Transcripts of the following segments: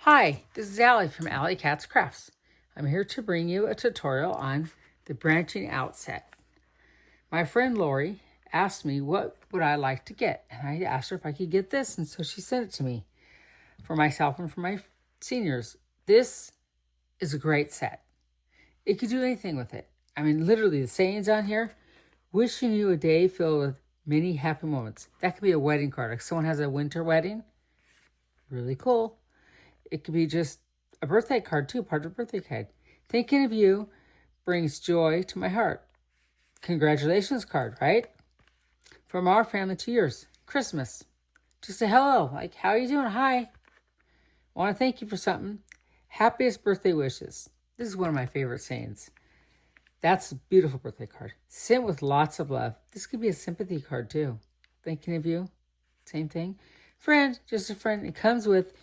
Hi, this is Allie from Allie Katz Crafts. I'm here to bring you a tutorial on the branching out set. My friend Lori asked me what would I like to get, and I asked her if I could get this, and so she sent it to me for myself and for my seniors. This is a great set. You could do anything with it. I mean, literally, the sayings on here, wishing you a day filled with many happy moments. That could be a wedding card. Like someone has a winter wedding. Really cool. It could be just a birthday card too, part of a birthday card. Thinking of you brings joy to my heart. Congratulations card, right? From our family to yours. Christmas. Just a hello, like, how are you doing? Hi. I want to thank you for something. Happiest birthday wishes. This is one of my favorite sayings. That's a beautiful birthday card. Sent with lots of love. This could be a sympathy card too. Thinking of you. Same thing. Friend, just a friend. It comes with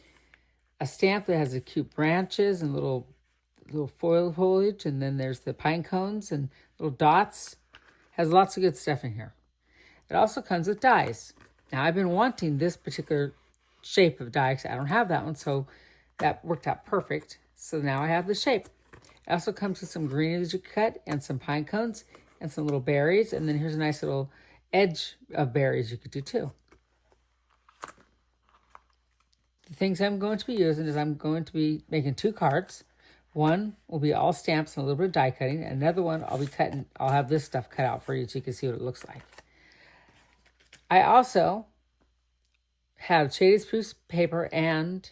a stamp that has the cute branches and little foil foliage, and then there's the pine cones and little dots. Has lots of good stuff in here. It also comes with dies. Now, I've been wanting this particular shape of die because I don't have that one, so that worked out perfect. So now I have the shape. It also comes with some green that you cut and some pine cones and some little berries, and then here's a nice little edge of berries you could do too. The things I'm going to be using is I'm going to be making 2 cards. One will be all stamps and a little bit of die cutting. Another one I'll be cutting, I'll have this stuff cut out for you so you can see what it looks like. I also have shaded spruce paper and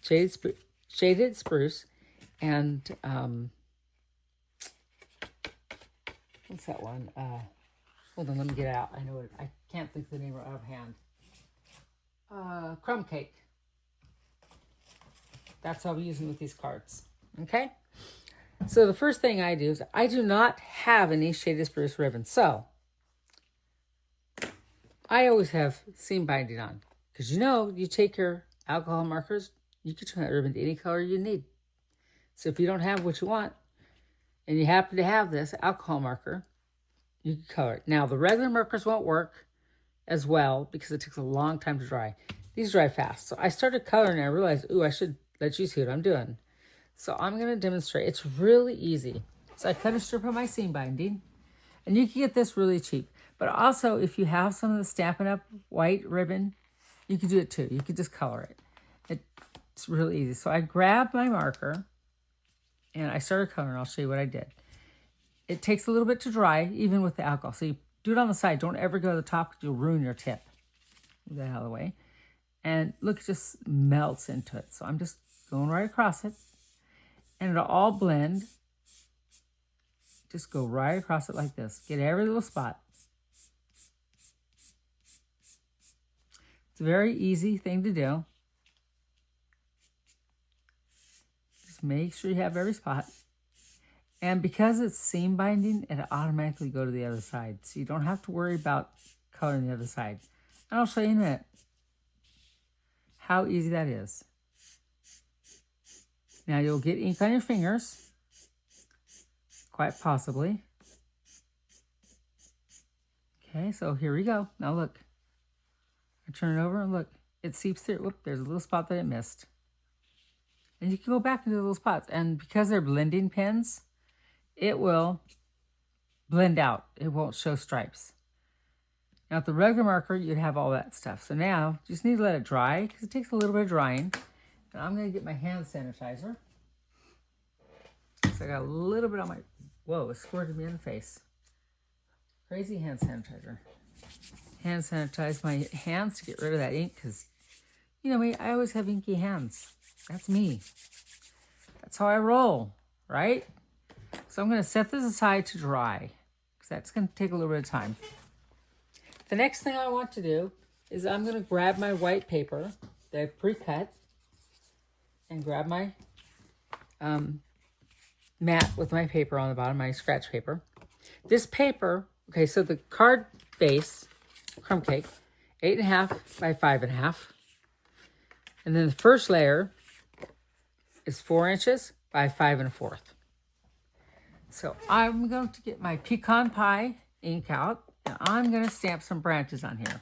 shaded spruce and what's that one? Hold on, let me get it out. I know it. I can't think of the name out of hand. Crumb cake. That's what I'll be using with these cards. Okay? So the first thing I do is I do not have any shaded spruce ribbon. So I always have seam binding on. Because you take your alcohol markers, you can turn that ribbon to any color you need. So if you don't have what you want, and you happen to have this alcohol marker, you can color it. Now, the regular markers won't work as well because it takes a long time to dry. These dry fast. So I started coloring and I realized, I should let you see what I'm doing. So I'm going to demonstrate. It's really easy. So I cut a strip of my seam binding, and you can get this really cheap. But also, if you have some of the Stampin' Up! White ribbon, you could do it too. You could just color it. It's really easy. So I grabbed my marker and I started coloring. I'll show you what I did. It takes a little bit to dry, even with the alcohol. So you do it on the side. Don't ever go to the top because you'll ruin your tip. Move that out of the way. And look, it just melts into it. So I'm just going right across it. And it'll all blend. Just go right across it like this. Get every little spot. It's a very easy thing to do. Just make sure you have every spot. And because it's seam binding, it'll automatically go to the other side. So you don't have to worry about coloring the other side. And I'll show you in a minute how easy that is. Now you'll get ink on your fingers, quite possibly. Okay, so here we go. Now look. I turn it over and look. It seeps through. Whoop, there's a little spot that it missed. And you can go back into the little spots. And because they're blending pens, it will blend out. It won't show stripes. Now, with the regular marker, you'd have all that stuff. So now, you just need to let it dry because it takes a little bit of drying. And I'm going to get my hand sanitizer. So I got a little bit on my... Whoa, it squirted me in the face. Crazy hand sanitizer. Hand sanitize my hands to get rid of that ink because, you know me, I always have inky hands. That's me. That's how I roll, right? So I'm going to set this aside to dry because that's going to take a little bit of time. The next thing I want to do is I'm going to grab my white paper that I've pre-cut and grab my mat with my paper on the bottom, my scratch paper. This paper, okay, so the card base, crumb cake, 8.5 by 5.5. And then the first layer is 4 inches by 5 1/4. So I'm going to get my pecan pie ink out, and I'm going to stamp some branches on here.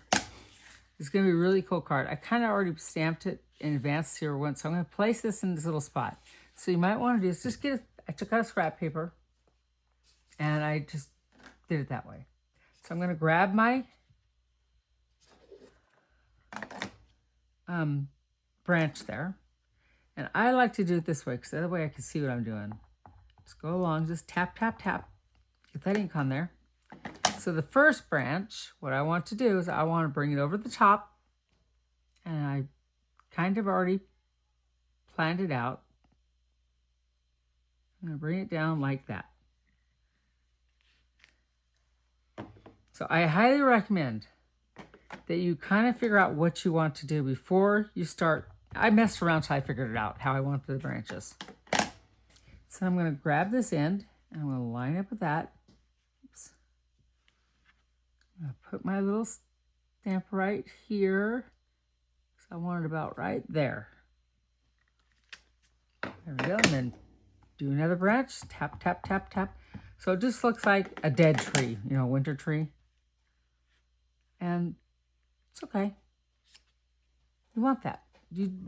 It's going to be a really cool card. I kind of already stamped it in advance here once, so I'm going to place this in this little spot. So you might want to do is just I took out a scrap paper, and I just did it that way. So I'm going to grab my branch there. And I like to do it this way because that way I can see what I'm doing. Just go along, just tap, tap, tap. Get that ink on there. So the first branch, what I want to do is I want to bring it over the top. And I kind of already planned it out. I'm going to bring it down like that. So I highly recommend that you kind of figure out what you want to do before you start. I messed around till I figured it out, how I want the branches. So I'm going to grab this end, and I'm going to line up with that. Oops. I'm going to put my little stamp right here. So I want it about right there. There we go. And then do another branch. Tap, tap, tap, tap. So it just looks like a dead tree, you know, a winter tree. And it's okay. You want that.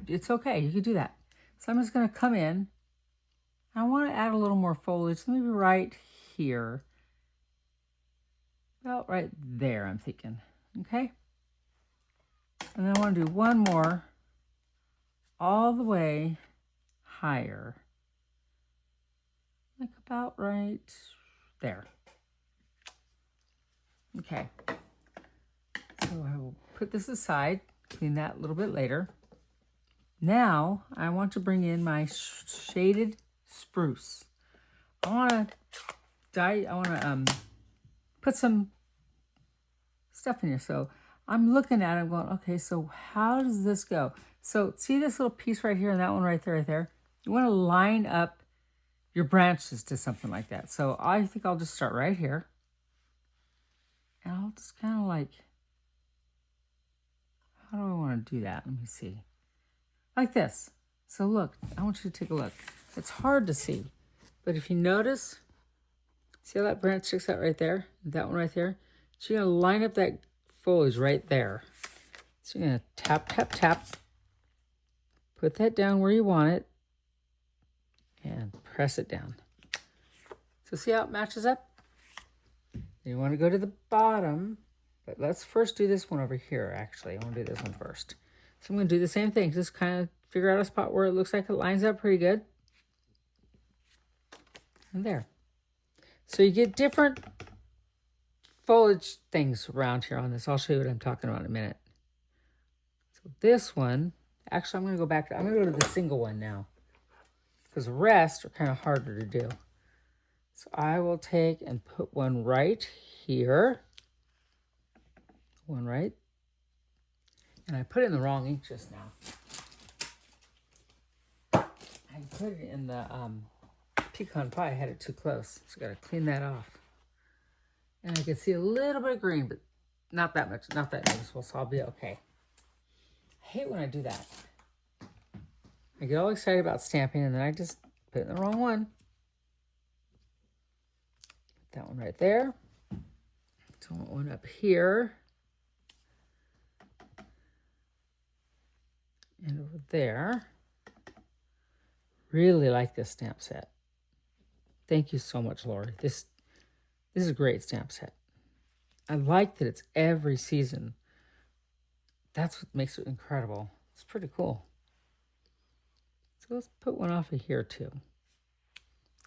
It's okay. You can do that. So I'm just going to come in. I want to add a little more foliage. Maybe right here. About right there, I'm thinking. Okay? And then I want to do one more all the way higher. Like about right there. Okay. So I will put this aside, clean that a little bit later. Now I want to bring in my shaded spruce. I want to put some stuff in here. So I'm looking at it, I'm going, okay, so how does this go? So see this little piece right here and that one right there, right there? You want to line up your branches to something like that. So I think I'll just start right here. And I'll just kind of like, how do I want to do that? Let me see. Like this. So look, I want you to take a look. It's hard to see, but if you notice, see how that branch sticks out right there? That one right there? So you're going to line up that foliage right there. So you're going to tap, tap, tap. Put that down where you want it. And press it down. So see how it matches up? You want to go to the bottom, but let's first do this one over here, actually. I want to do this one first. So I'm going to do the same thing. Just kind of figure out a spot where it looks like it lines up pretty good. And there. So you get different foliage things around here on this. I'll show you what I'm talking about in a minute. So this one, actually I'm going to go back. I'm going to go to the single one now. Because the rest are kind of harder to do. So I will take and put one right here. One right. And I put it in the wrong ink just now. I put it in the pecan pie. I had it too close. So I got to clean that off. And I can see a little bit of green, but not that much. Not that noticeable, so I'll be okay. I hate when I do that. I get all excited about stamping, and then I just put it in the wrong one. Put that one right there. So I want one up here. And over there. Really like this stamp set. Thank you so much, Lori. This is a great stamp set. I like that it's every season. That's what makes it incredible. It's pretty cool. So let's put one off of here too.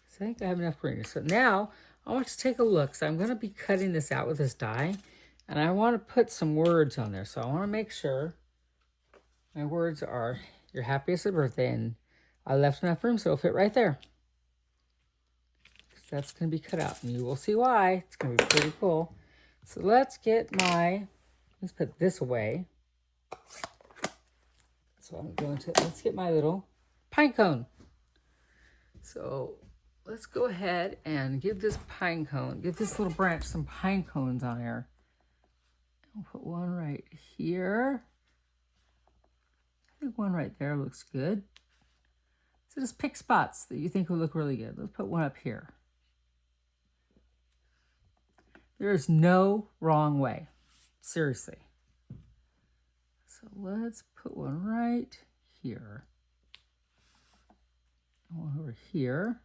So I think I have enough green. So now I want you to take a look. So I'm going to be cutting this out with this die. And I want to put some words on there. So I want to make sure my words are, your happiest birthday. And I left enough room so it'll fit right there. That's going to be cut out. And you will see why. It's going to be pretty cool. So let's put this away. So I'm going to, let's get my little pine cone. So let's go ahead and give this little branch some pine cones on here. I'll put one right here. I think one right there looks good. So just pick spots that you think will look really good. Let's put one up here. There is no wrong way. Seriously. So let's put one right here. One over here.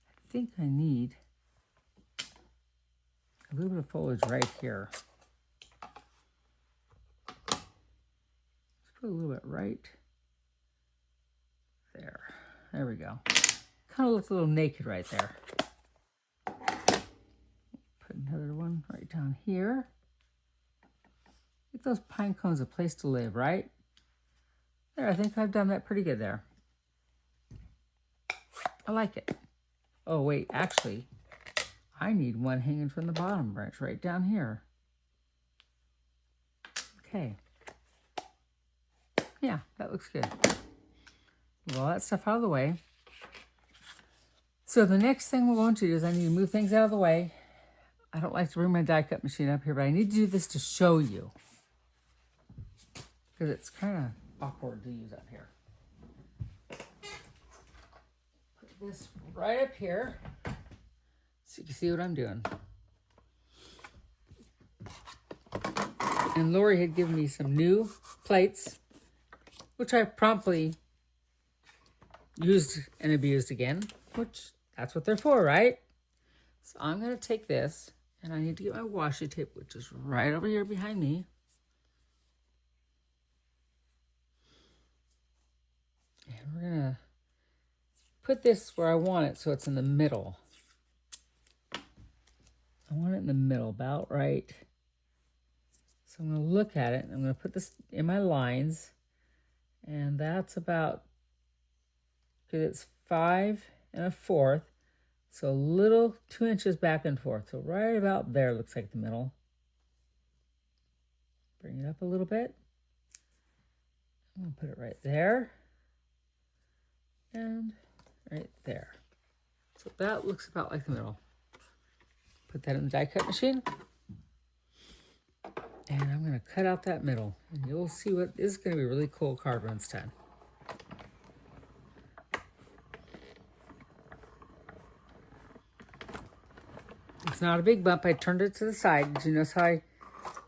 I think I need a little bit of foliage right here. Let's put a little bit right there. There we go. Kind of looks a little naked right there. Put another one right down here. Get those pine cones a place to live, right? There, I think I've done that pretty good there. I like it. Oh, wait, actually, I need one hanging from the bottom branch right down here. Okay. Yeah, that looks good. Get all that stuff out of the way. So the next thing we're going to do is I need to move things out of the way. I don't like to bring my die cut machine up here, but I need to do this to show you. Because it's kind of awkward to use up here. Put this right up here so you can see what I'm doing. And Lori had given me some new plates, which I promptly used and abused again, which that's what they're for, right? So I'm going to take this, and I need to get my washi tape, which is right over here behind me. And we're going to put this where I want it so it's in the middle. I want it in the middle, about right. So I'm going to look at it, and I'm going to put this in my lines, and that's about, because it's 5 1/4, so a little 2 inches back and forth. So right about there looks like the middle. Bring it up a little bit. I'm going to put it right there and right there. So that looks about like the middle. Put that in the die cut machine. And I'm going to cut out that middle. And you'll see what this is going to be a really cool card when it's done. It's not a big bump. I turned it to the side. Did you notice how I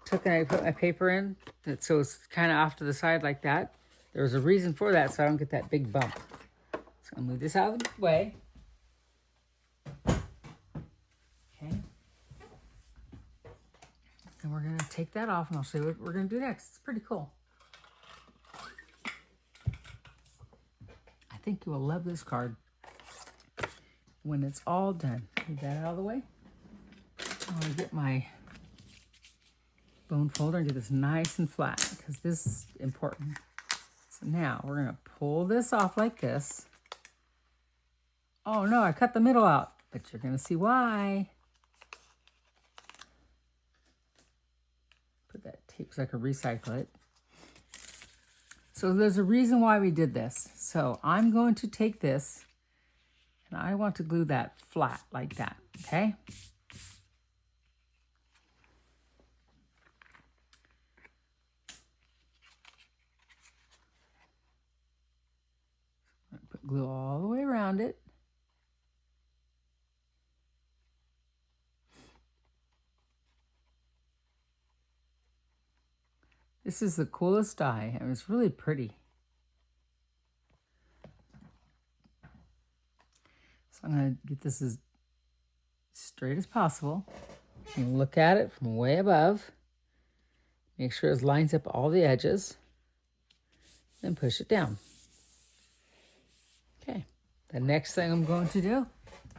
took and I put my paper in? So it's kind of off to the side like that. There was a reason for that, so I don't get that big bump. So I'll move this out of the way. Okay. And we're going to take that off, and I'll show you what we're going to do next. It's pretty cool. I think you will love this card when it's all done. Move that out of the way. I'm going to get my bone folder and get this nice and flat because this is important. So now we're going to pull this off like this. Oh no, I cut the middle out, but you're going to see why. Put that tape so I can recycle it. So there's a reason why we did this. So I'm going to take this and I want to glue that flat like that, okay? Put glue all the way around it. This is the coolest die, and it's really pretty. So I'm going to get this as straight as possible. And look at it from way above. Make sure it lines up all the edges. Then push it down. Okay. The next thing I'm going to do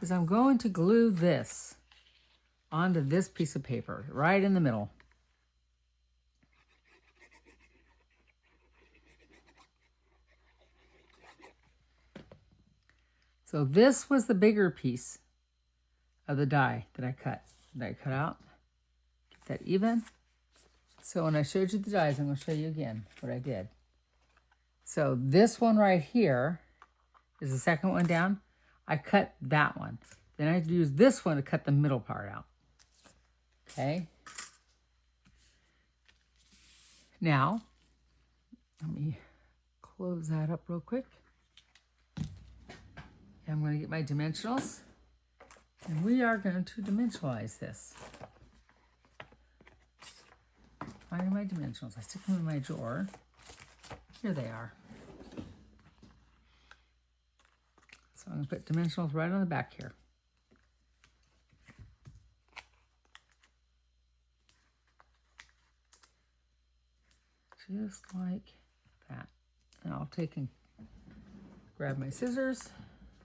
is I'm going to glue this onto this piece of paper right in the middle. So this was the bigger piece of the die that I cut out. Get that even. So when I showed you the dies, I'm going to show you again what I did. So this one right here is the second one down. I cut that one. Then I used this one to cut the middle part out. Okay. Now, let me close that up real quick. I'm going to get my dimensionals, and we are going to dimensionalize this. finding my dimensionals. I stick them in my drawer. Here they are. So I'm going to put dimensionals right on the back here. Just like that. And I'll take and grab my scissors,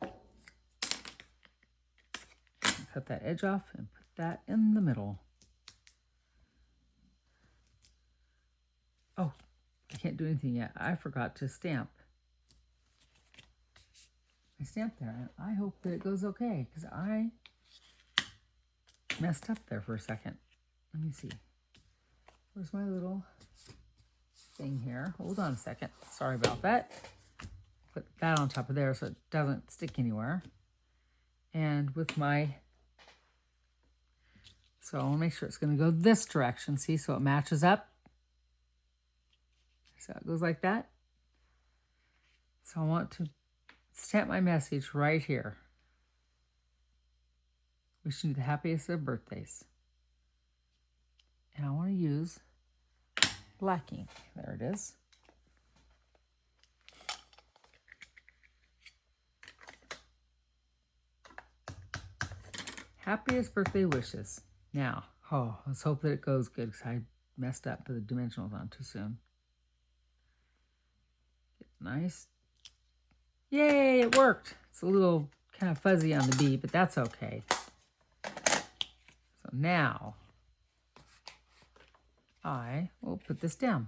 and cut that edge off and put that in the middle. Oh, I can't do anything yet. I forgot to stamp. I stamped there, and I hope that it goes okay, because I messed up there for a second. Let me see. Where's my little thing here? Hold on a second. Sorry about that. Put that on top of there so it doesn't stick anywhere. And with my, so I'll make sure it's going to go this direction, see, so it matches up. So it goes like that. So I want to stamp my message right here. Wishing you the happiest of birthdays. And I want to use black ink. There it is. Happiest birthday wishes. Now, let's hope that it goes good, because I messed up, put the dimensionals on too soon. Nice. Yay, it worked. It's a little kind of fuzzy on the B, but that's okay. So now I will put this down.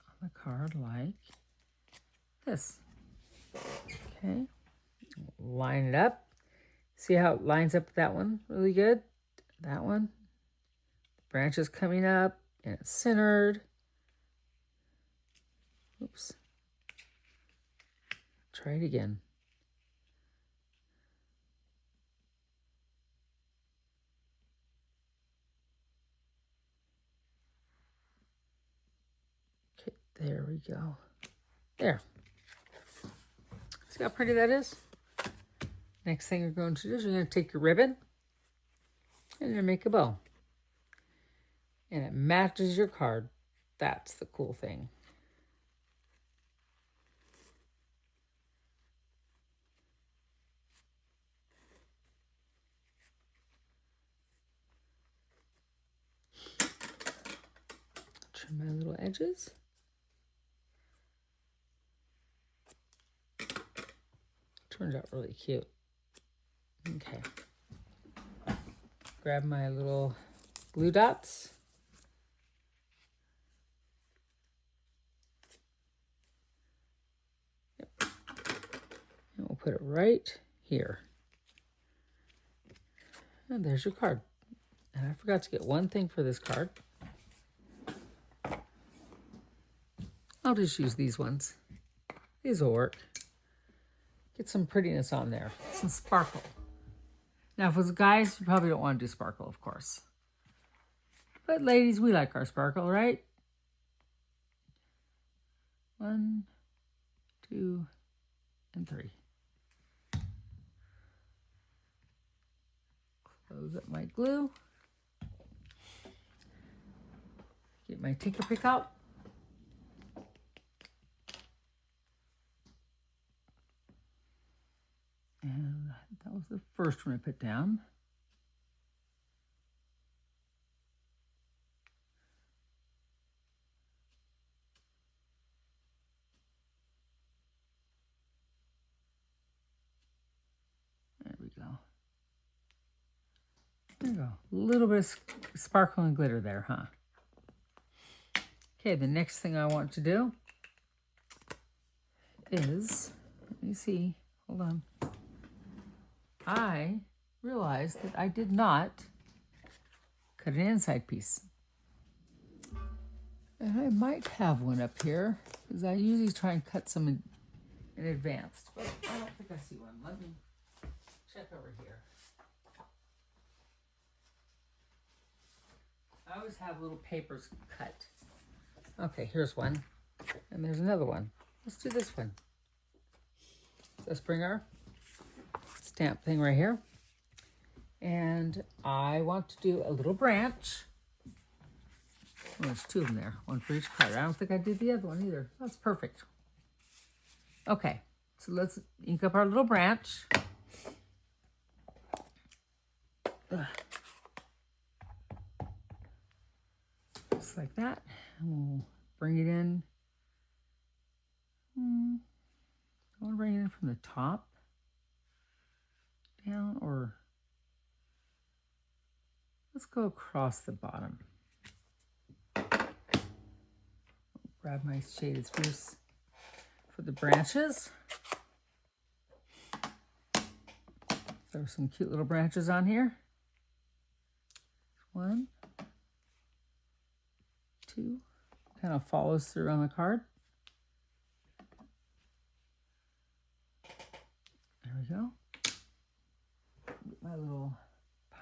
On the card like this. Okay. Line it up. See how it lines up with that one really good? That one. The branch is coming up and it's centered. Oops. Try it again. Okay, there we go. There. See how pretty that is? Next thing you're going to do is you're going to take your ribbon and you make a bow. And it matches your card. That's the cool thing. Trim my little edges. Turned out really cute. Okay. Grab my little glue dots. Yep. And we'll put it right here. And there's your card. And I forgot to get one thing for this card. I'll just use these ones. These will work. Get some prettiness on there. Some sparkle. Now, if it was guys, you probably don't want to do sparkle, of course. But ladies, we like our sparkle, right? 1, 2, and 3. Close up my glue. Get my tinker pick out. And that was the first one I put down. There we go. There you go. A little bit of sparkle and glitter there, huh? Okay, the next thing I want to do is, let me see, hold on. I realized that I did not cut an inside piece. And I might have one up here, because I usually try and cut some in advance. But I don't think I see one. Let me check over here. I always have little papers cut. Okay, here's one. And there's another one. Let's do this one. Let's bring our stamp thing right here. And I want to do a little branch. Well, there's two of them there, one for each card. I don't think I did the other one either. That's perfect. Okay, so let's ink up our little branch. Just like that. And we'll bring it in. I want to bring it in from the top down, or let's go across the bottom. Grab my shaded spruce for the branches. Throw some cute little branches on here. 1, 2, kind of follows through on the card. There we go. Get my little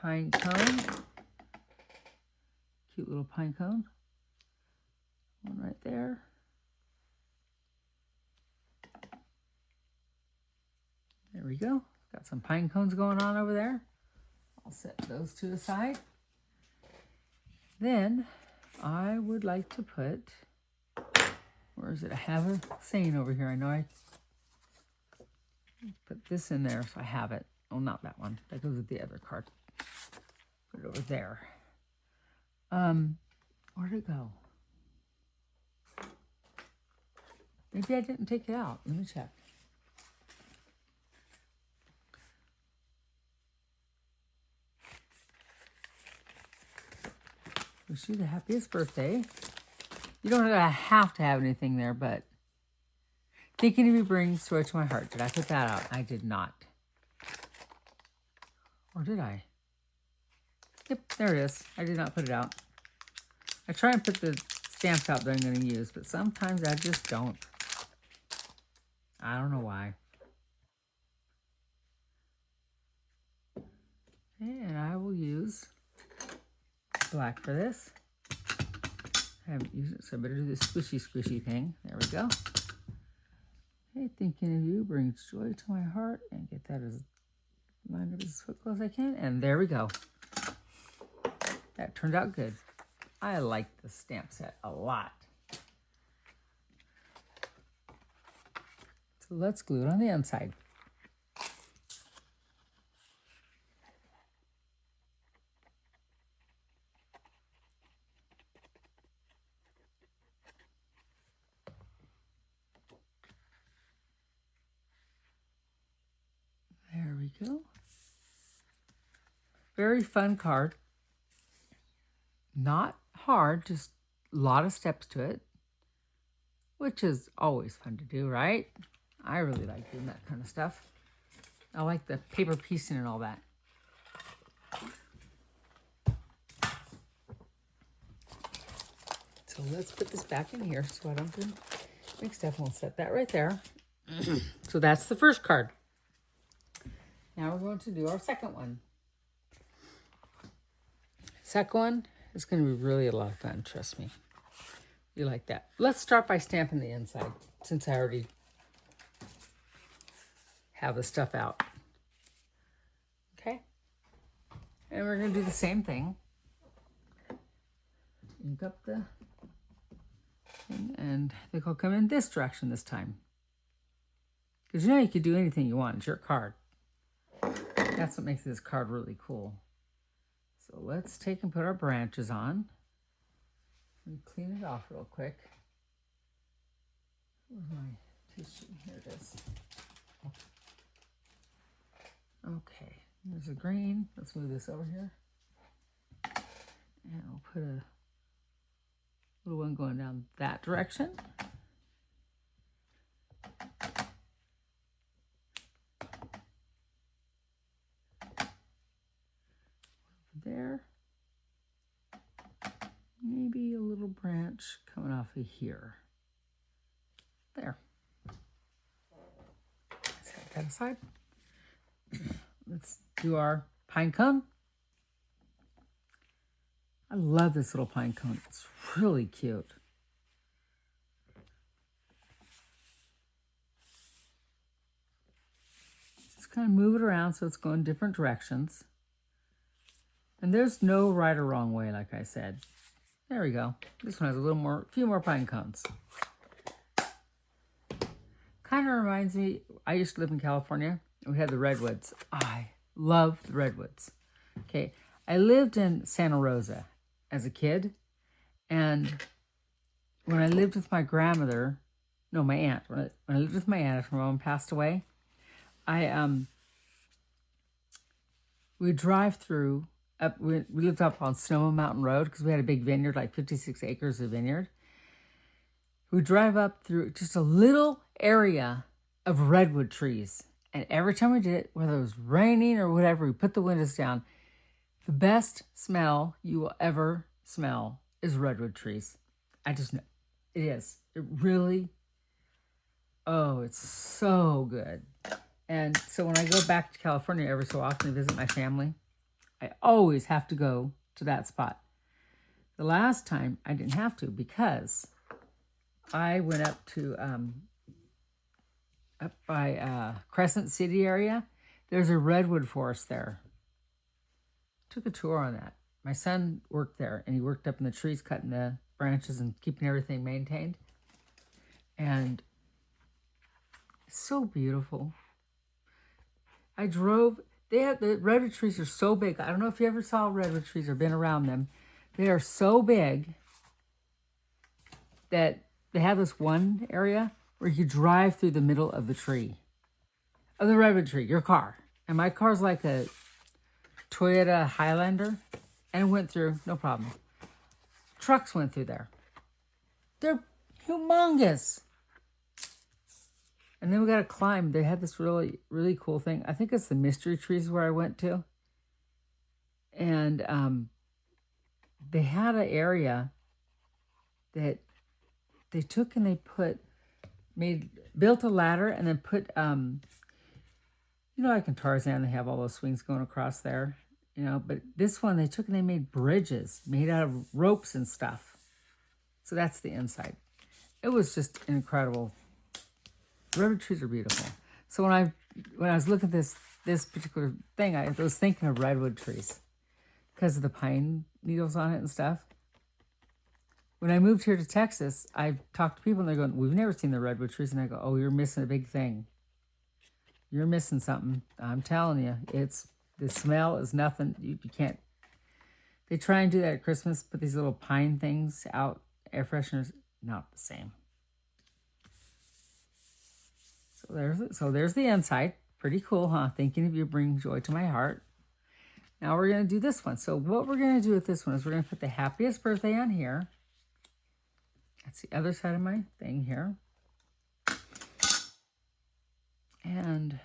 pine cone. Cute little pine cone. One right there. There we go. Got some pine cones going on over there. I'll set those two aside. Then I would like to put, where is it? I have a saying over here. I know I put this in there so I have it. Oh, not that one. That goes with the other card. Put it over there. Where'd it go? Maybe I didn't take it out. Let me check. Wish you the happiest birthday. You don't have to have anything there, but thinking of you brings joy to my heart. Did I put that out? I did not. Or did I? Yep, there it is. I did not put it out. I try and put the stamps out that I'm going to use, but sometimes I just don't. I don't know why. And I will use black for this. I haven't used it, so I better do this squishy thing. There we go. Okay, thinking of you brings joy to my heart, and get that as lined up as quick as I can. And there we go. That turned out good. I like the stamp set a lot. So let's glue it on the inside. There we go. Very fun card. Not hard, just a lot of steps to it, which is always fun to do, right? I really like doing that kind of stuff. I like the paper piecing and all that. So let's put this back in here so I don't get mixed up. We'll set that right there. So that's the first card. Now we're going to do our second one. Second one is going to be really a lot of fun, trust me. You like that. Let's start by stamping the inside, since I already have the stuff out. Okay? And we're going to do the same thing. Ink up the thing, and I think I'll come in this direction this time. Because you know you can do anything you want. It's your card. That's what makes this card really cool. So let's take and put our branches on. Let me clean it off real quick. Where's my tissue? Here it is. Okay, there's a green. Let's move this over here. And I'll put a little one going down that direction. There. Maybe a little branch coming off of here. There. Let's set that aside. Let's do our pine cone. I love this little pine cone. It's really cute. Just kind of move it around so it's going different directions. And there's no right or wrong way, like I said. There we go. This one has a few more pine cones. Kind of reminds me, I used to live in California, and we had the redwoods. I love the redwoods. Okay, I lived in Santa Rosa as a kid, and when I lived with my grandmother, no, my aunt, when I lived with my aunt after my mom passed away, we drive through, we lived up on Sonoma Mountain Road because we had a big vineyard, like 56 acres of vineyard. We drive up through just a little area of redwood trees. And every time we did it, whether it was raining or whatever, we put the windows down. The best smell you will ever smell is redwood trees. I just know. It is. It really, oh, it's so good. And so when I go back to California every so often to visit my family, I always have to go to that spot. The last time I didn't have to because I went up to up by Crescent City area. There's a redwood forest there. Took a tour on that. My son worked there, and he worked up in the trees, cutting the branches and keeping everything maintained. And it's so beautiful. The redwood trees are so big. I don't know if you ever saw redwood trees or been around them. They are so big that they have this one area where you drive through the middle of the tree, of the redwood tree, your car. And my car's like a Toyota Highlander, and it went through, no problem. Trucks went through there. They're humongous. And then we got to climb. They had this really, really cool thing. I think it's the mystery trees where I went to. And they had an area that they took and they built a ladder and then put, like in Tarzan, they have all those swings going across there, but this one they took and they made bridges made out of ropes and stuff. So that's the inside. It was just incredible. Redwood trees are beautiful. So when I was looking at this particular thing, I was thinking of redwood trees because of the pine needles on it and stuff. When I moved here to Texas, I talked to people and they're going, "We've never seen the redwood trees." And I go, "Oh, you're missing a big thing. You're missing something. I'm telling you, the smell is nothing. You can't." They try and do that at Christmas, put these little pine things out, air fresheners, not the same. So there's the inside. Pretty cool, huh? Thinking of you brings joy to my heart. Now we're going to do this one. So what we're going to do with this one is we're going to put the happiest birthday on here. That's the other side of my thing here. And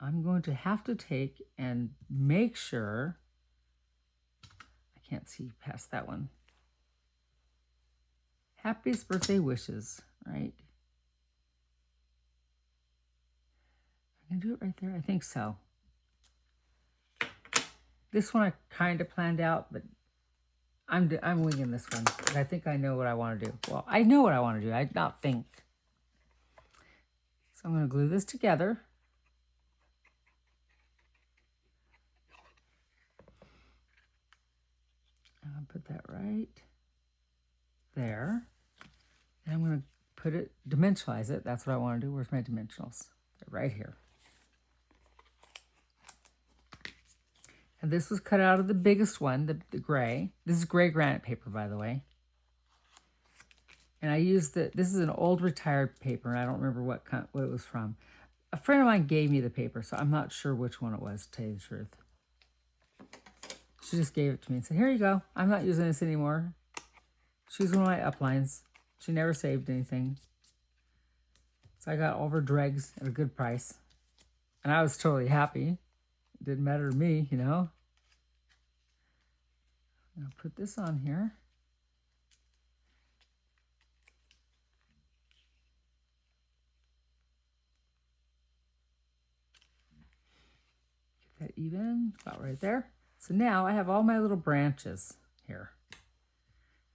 I'm going to have to take and make sure, I can't see past that one. Happiest birthday wishes, right? I can do it right there. I think so. This one I kind of planned out, but I'm winging this one. But I think I know what I want to do. Well, I know what I want to do. I not think. So I'm going to glue this together. And I'll put that right there. And I'm going to dimensionalize it. That's what I want to do. Where's my dimensionals? They're right here. And this was cut out of the biggest one, the gray. This is gray granite paper, by the way. And I used this is an old retired paper, and I don't remember what it was from. A friend of mine gave me the paper, so I'm not sure which one it was, to tell you the truth. She just gave it to me and said, "Here you go. I'm not using this anymore." She was one of my uplines. She never saved anything. So I got all of her dregs at a good price. And I was totally happy. It didn't matter to me, I'll put this on here. Get that even, about right there. So now I have all my little branches here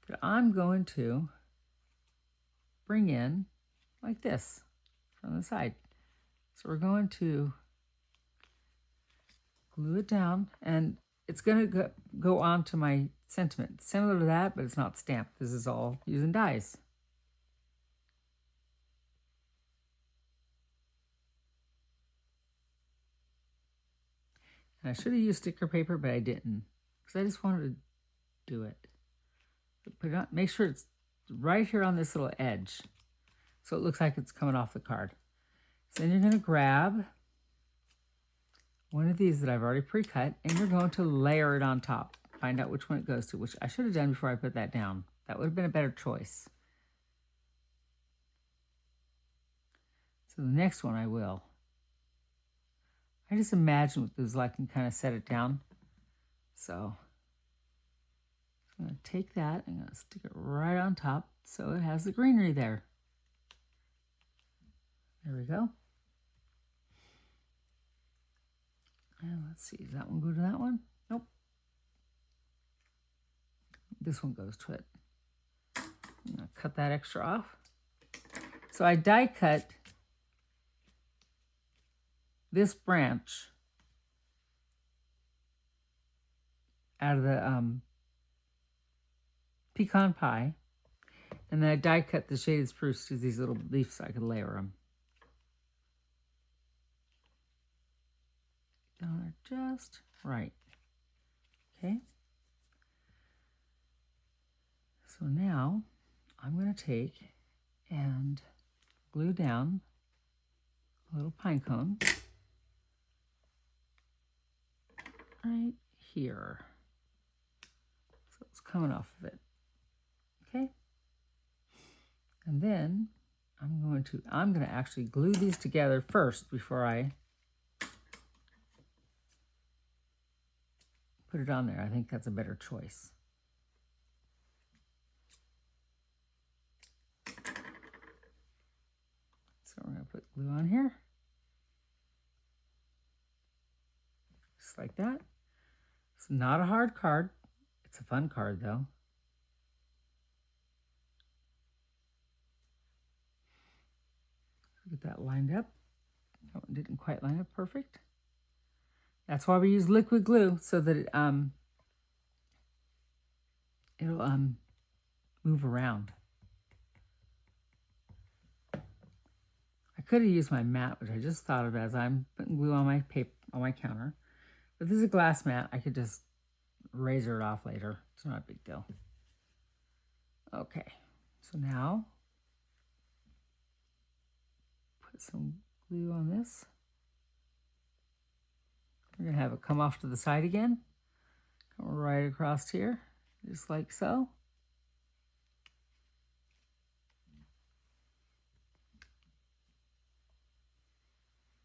that I'm going to bring in like this from the side. So we're going to glue it down, and it's going to go onto my sentiment. Similar to that, but it's not stamped. This is all using dies. And I should have used sticker paper, but I didn't, because I just wanted to do it. Put it on, make sure it's right here on this little edge, so it looks like it's coming off the card. So then you're going to grab one of these that I've already pre-cut, and you're going to layer it on top. Find out which one it goes to, which I should have done before I put that down. That would have been a better choice. So the next one I will. I just imagine what this is like and kind of set it down. So I'm going to take that and I'm going to stick it right on top so it has the greenery there. There we go. And let's see, does that one go to that one? Nope. This one goes to it. I'm going to cut that extra off. So I die cut this branch out of the pecan pie, and then I die cut the shaded spruce to these little leaves so I could layer them. Down there just right. Okay. So now I'm going to take and glue down a little pine cone right here. So it's coming off of it. Okay. And then I'm going to actually glue these together first before I put it on there. I think that's a better choice. So we're going to put glue on here. Just like that. It's not a hard card. It's a fun card though. Get that lined up. That one didn't quite line up perfect. That's why we use liquid glue, so that it'll move around. I could have used my mat, which I just thought of as I'm putting glue on my paper on my counter. But this is a glass mat. I could just razor it off later. It's not a big deal. Okay, so now put some glue on this. We're going to have it come off to the side again. Come right across here, just like so.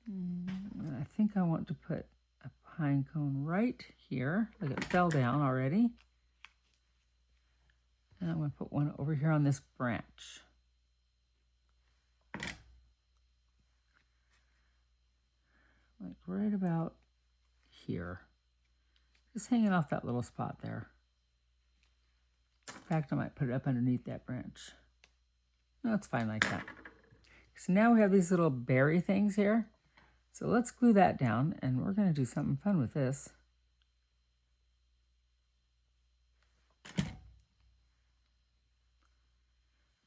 And I think I want to put a pine cone right here. Like it fell down already. And I'm going to put one over here on this branch. Like right about here. Just hanging off that little spot there. In fact, I might put it up underneath that branch. No, it's fine like that. So now we have these little berry things here. So let's glue that down, and we're going to do something fun with this.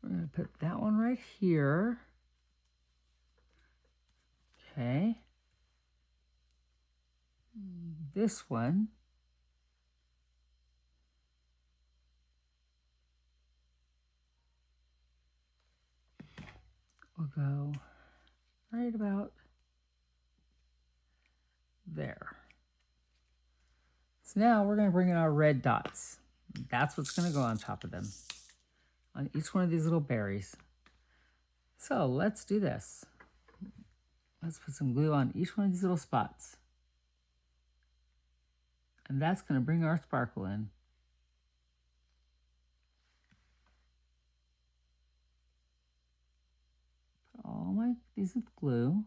We're going to put that one right here. Okay. This one. We'll go right about there. So now we're going to bring in our red dots. That's what's going to go on top of them, on each one of these little berries. So let's do this. Let's put some glue on each one of these little spots. And that's going to bring our sparkle in. Put all my these with glue.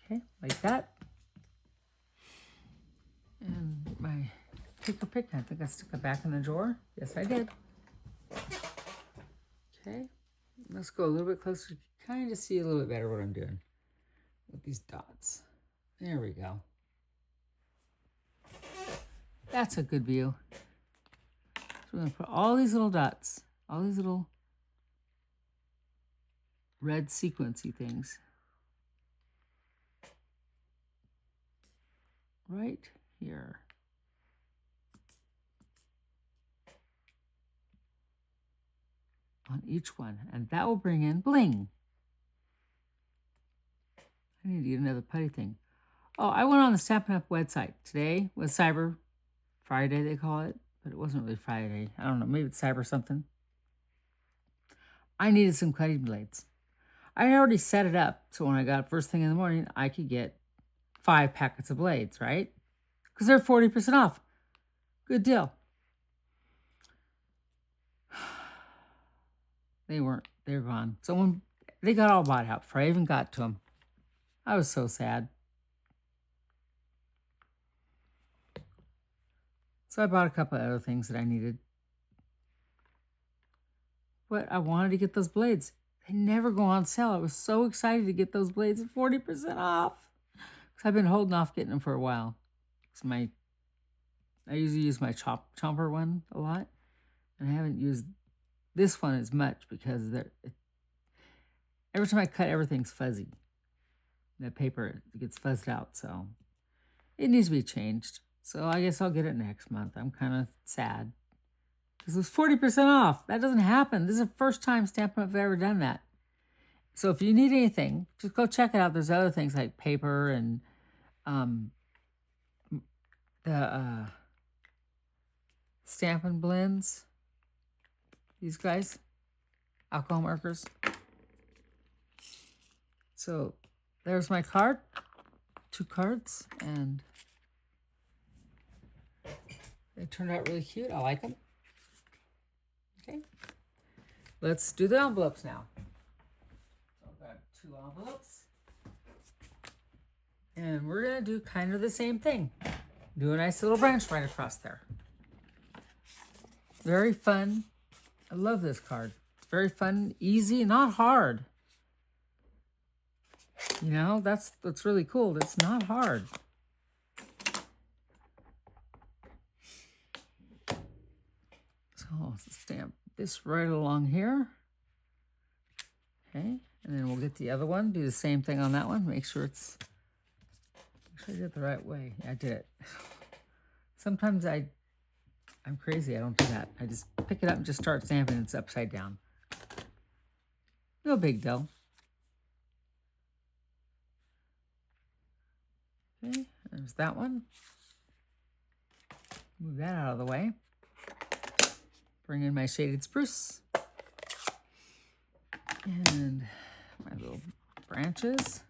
Okay, like that. And my pick, I think I stuck it back in the drawer. Yes, I did. Okay, let's go a little bit closer to kind of see a little bit better what I'm doing. with these dots. There we go. That's a good view. So we're going to put all these little dots, all these little red sequency things right here. On each one, and that will bring in bling. I need to get another putty thing. Oh, I went on the Stampin' Up website. Today was Cyber Friday, they call it, but it wasn't really Friday. I don't know, maybe it's Cyber something. I needed some cutting blades. I already set it up so when I got up first thing in the morning, I could get 5 packets of blades, right? Because they're 40% off. Good deal. They weren't. They're gone. Someone, they got all bought out before I even got to them. I was so sad. So I bought a couple of other things that I needed. But I wanted to get those blades. They never go on sale. I was so excited to get those blades at 40% off. Because I've been holding off getting them for a while. I usually use my chomper one a lot. And I haven't used this one as much because every time I cut, everything's fuzzy. The paper gets fuzzed out, so it needs to be changed. So I guess I'll get it next month. I'm kind of sad because it was 40% off. That doesn't happen. This is the first time Stampin' Up! I've ever done that. So if you need anything, just go check it out. There's other things like paper and the Stampin' Blends. These guys, alcohol markers. So there's my card, 2 cards, and they turned out really cute. I like them. Okay, let's do the envelopes now. So I've got 2 envelopes, and we're gonna do kind of the same thing. Do a nice little branch right across there. Very fun. I love this card. It's very fun, easy, not hard. You know, that's really cool. It's not hard. So I'll stamp this right along here. Okay, and then we'll get the other one. Do the same thing on that one. Make sure I did it the right way. Yeah, I did it. Sometimes I'm crazy. I don't do that. I just pick it up and just start stamping. It's upside down. No big deal. Okay, there's that one. Move that out of the way. Bring in my shaded spruce. And my little branches.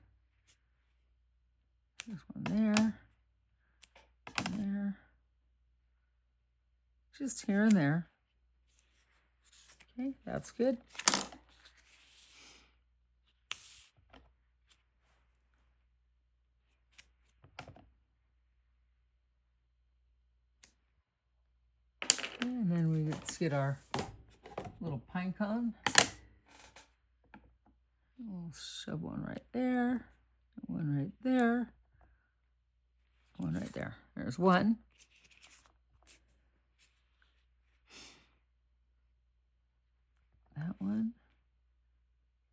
There's one there. One there. Just here and there. Okay, that's good. And then let's get our little pine cone. We'll shove one right there, one right there, one right there. There's one. That one.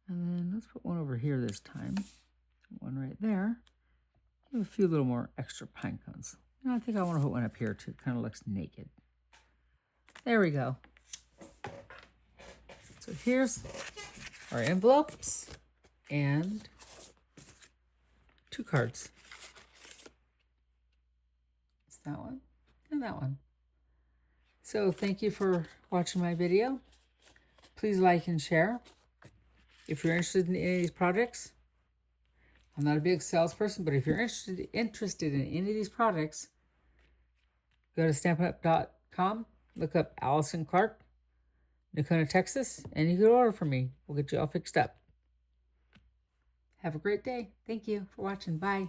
And then let's put one over here this time. One right there. Give a few little more extra pine cones. You know, I think I want to put one up here too. It kind of looks naked. There we go. So here's our envelopes and 2 cards. It's that one and that one. So thank you for watching my video. Please like and share. If you're interested in any of these projects, I'm not a big salesperson, but if you're interested in any of these products, go to stampinup.com, look up Allison Clark, Nacona, Texas, and you can order from me. We'll get you all fixed up. Have a great day. Thank you for watching. Bye.